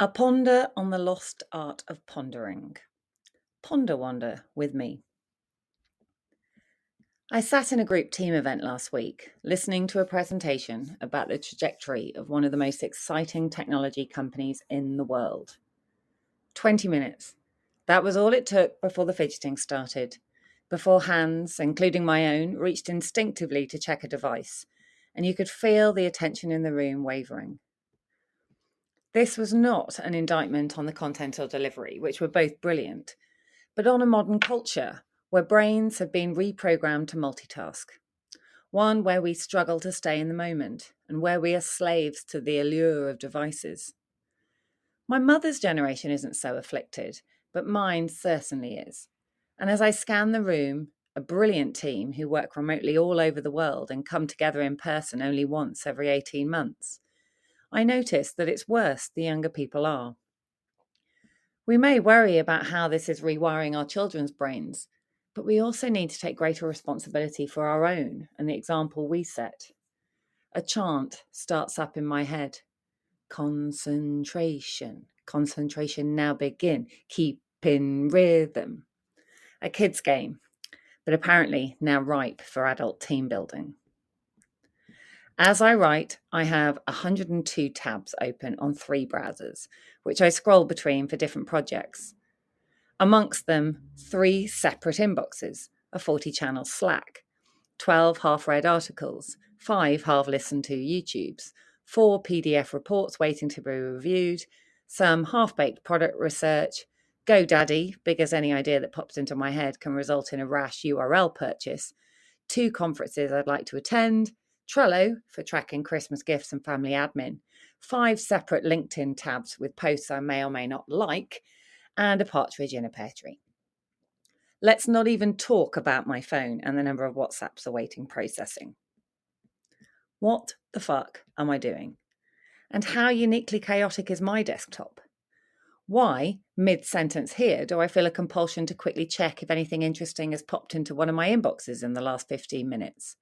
A ponder on the lost art of pondering. Ponder wander with me. I sat in a group team event last week, listening to a presentation about the trajectory of one of the most exciting technology companies in the world. 20 minutes. That was all it took before the fidgeting started, before hands, including my own, reached instinctively to check a device, and you could feel the attention in the room wavering. This was not an indictment on the content or delivery, which were both brilliant, but on a modern culture where brains have been reprogrammed to multitask. One where we struggle to stay in the moment and where we are slaves to the allure of devices. My mother's generation isn't so afflicted, but mine certainly is. And as I scan the room, a brilliant team who work remotely all over the world and come together in person only once every 18 months, I notice that it's worse the younger people are. We may worry about how this is rewiring our children's brains, but we also need to take greater responsibility for our own and the example we set. A chant starts up in my head. Concentration. Concentration now begin. Keep in rhythm. A kid's game, but apparently now ripe for adult team building. As I write, I have 102 tabs open on 3 browsers, which I scroll between for different projects. Amongst them, 3 separate inboxes, a 40-channel Slack, 12 half-read articles, 5 half-listened to YouTubes, 4 PDF reports waiting to be reviewed, some half-baked product research, GoDaddy, big as any idea that pops into my head can result in a rash URL purchase, 2 conferences I'd like to attend, Trello for tracking Christmas gifts and family admin, 5 separate LinkedIn tabs with posts I may or may not like, and a partridge in a pear tree. Let's not even talk about my phone and the number of WhatsApps awaiting processing. What the fuck am I doing? And how uniquely chaotic is my desktop? Why, mid-sentence here, do I feel a compulsion to quickly check if anything interesting has popped into one of my inboxes in the last 15 minutes?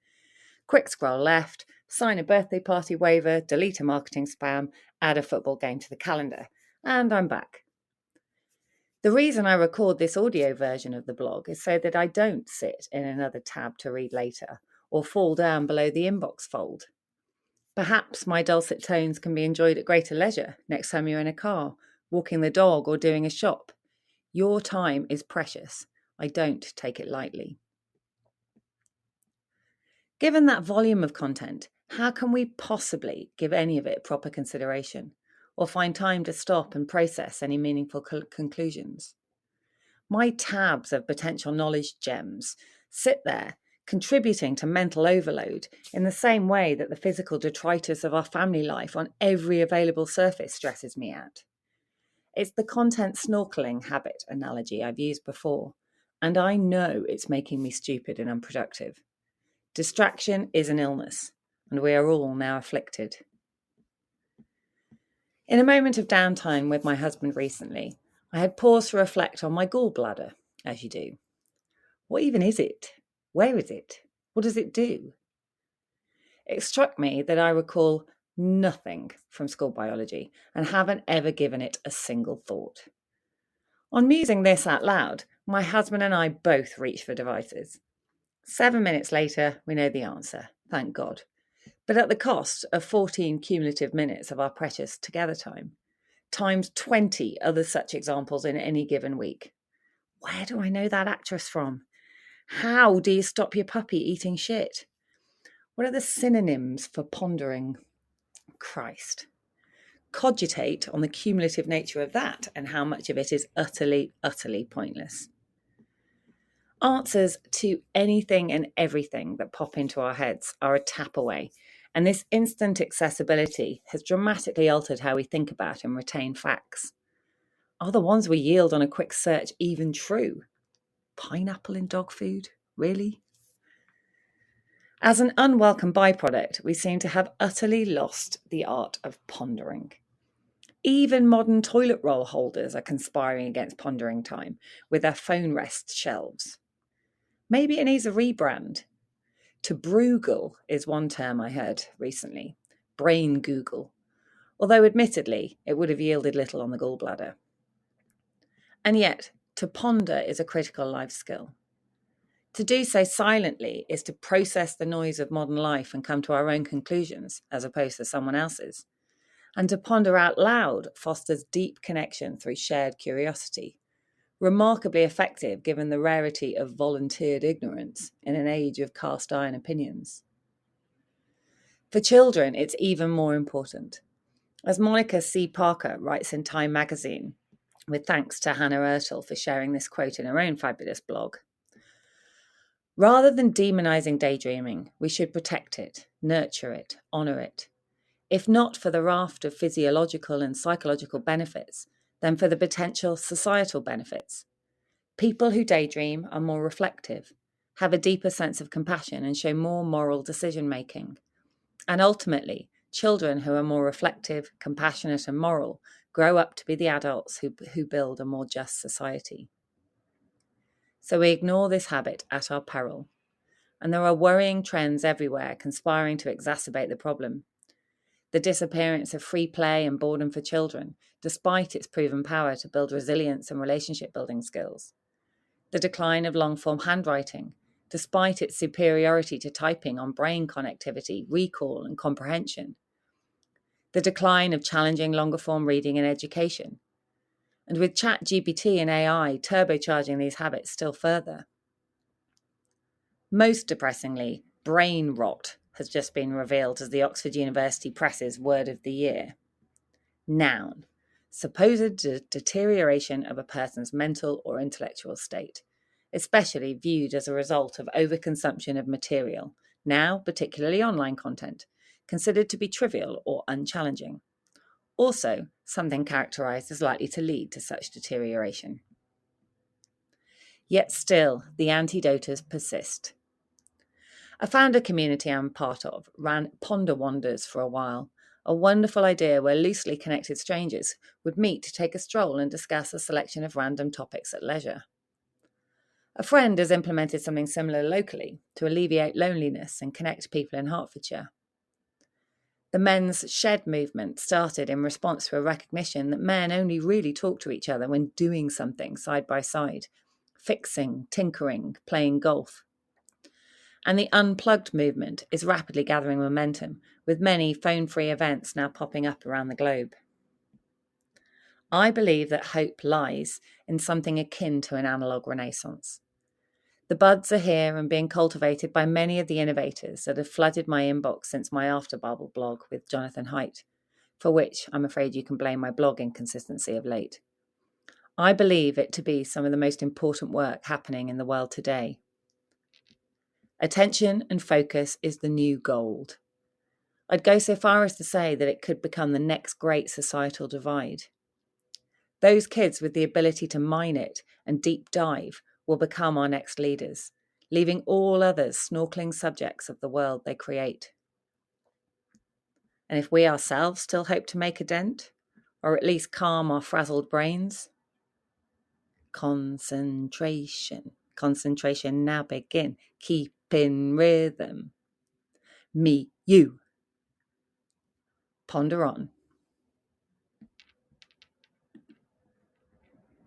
Quick scroll left, sign a birthday party waiver, delete a marketing spam, add a football game to the calendar, and I'm back. The reason I record this audio version of the blog is so that I don't sit in another tab to read later or fall down below the inbox fold. Perhaps my dulcet tones can be enjoyed at greater leisure next time you're in a car, walking the dog or doing a shop. Your time is precious. I don't take it lightly. Given that volume of content, how can we possibly give any of it proper consideration or find time to stop and process any meaningful conclusions? My tabs of potential knowledge gems sit there, contributing to mental overload in the same way that the physical detritus of our family life on every available surface stresses me out. It's the content snorkeling habit analogy I've used before, and I know it's making me stupid and unproductive. Distraction is an illness, and we are all now afflicted. In a moment of downtime with my husband recently, I had paused to reflect on my gallbladder, as you do. What even is it? Where is it? What does it do? It struck me that I recall nothing from school biology and haven't ever given it a single thought. On musing this out loud, my husband and I both reached for devices. 7 minutes later, we know the answer, thank God, but at the cost of 14 cumulative minutes of our precious together time, times 20 other such examples in any given week. Where do I know that actress from? How do you stop your puppy eating shit? What are the synonyms for pondering? Christ. Cogitate on the cumulative nature of that and how much of it is utterly, utterly pointless. Answers to anything and everything that pop into our heads are a tap away, and this instant accessibility has dramatically altered how we think about and retain facts. Are the ones we yield on a quick search even true? Pineapple in dog food? Really? As an unwelcome byproduct, we seem to have utterly lost the art of pondering. Even modern toilet roll holders are conspiring against pondering time with their phone rest shelves. Maybe it needs a rebrand. To Bruegel is one term I heard recently. Brain Google. although admittedly it would have yielded little on the gallbladder. And yet, to ponder is a critical life skill. To do so silently is to process the noise of modern life and come to our own conclusions, as opposed to someone else's. And to ponder out loud fosters deep connection through shared curiosity, remarkably effective given the rarity of volunteered ignorance in an age of cast iron opinions. For children, it's even more important. As Monica C. Parker writes in Time magazine, with thanks to Hannah Ertel for sharing this quote in her own fabulous blog, rather than demonizing daydreaming, we should protect it, nurture it, honor it. If not for the raft of physiological and psychological benefits, then for the potential societal benefits. People who daydream are more reflective, have a deeper sense of compassion, and show more moral decision-making. And ultimately, children who are more reflective, compassionate, and moral grow up to be the adults who build a more just society. So we ignore this habit at our peril. And there are worrying trends everywhere conspiring to exacerbate the problem. The disappearance of free play and boredom for children, despite its proven power to build resilience and relationship building skills. The decline of long-form handwriting, despite its superiority to typing on brain connectivity, recall, and comprehension. The decline of challenging longer-form reading in education. And with ChatGPT and AI turbocharging these habits still further. Most depressingly, brain rot has just been revealed as the Oxford University Press's word of the year. Noun, supposed deterioration of a person's mental or intellectual state, especially viewed as a result of overconsumption of material, now particularly online content, considered to be trivial or unchallenging. Also, something characterized as likely to lead to such deterioration. Yet still, the antidoters persist. A founder community I'm part of ran Ponder Wanders for a while, a wonderful idea where loosely connected strangers would meet to take a stroll and discuss a selection of random topics at leisure. A friend has implemented something similar locally to alleviate loneliness and connect people in Hertfordshire. The men's shed movement started in response to a recognition that men only really talk to each other when doing something side by side, fixing, tinkering, playing golf. And the unplugged movement is rapidly gathering momentum, with many phone-free events now popping up around the globe. I believe that hope lies in something akin to an analogue renaissance. The buds are here and being cultivated by many of the innovators that have flooded my inbox since my After Bible blog with Jonathan Haidt, for which I'm afraid you can blame my blog inconsistency of late. I believe it to be some of the most important work happening in the world today. Attention and focus is the new gold. I'd go so far as to say that it could become the next great societal divide. Those kids with the ability to mine it and deep dive will become our next leaders, leaving all others snorkeling subjects of the world they create. And if we ourselves still hope to make a dent, or at least calm our frazzled brains, concentration now begin, keep in rhythm. Me, you. Ponder on.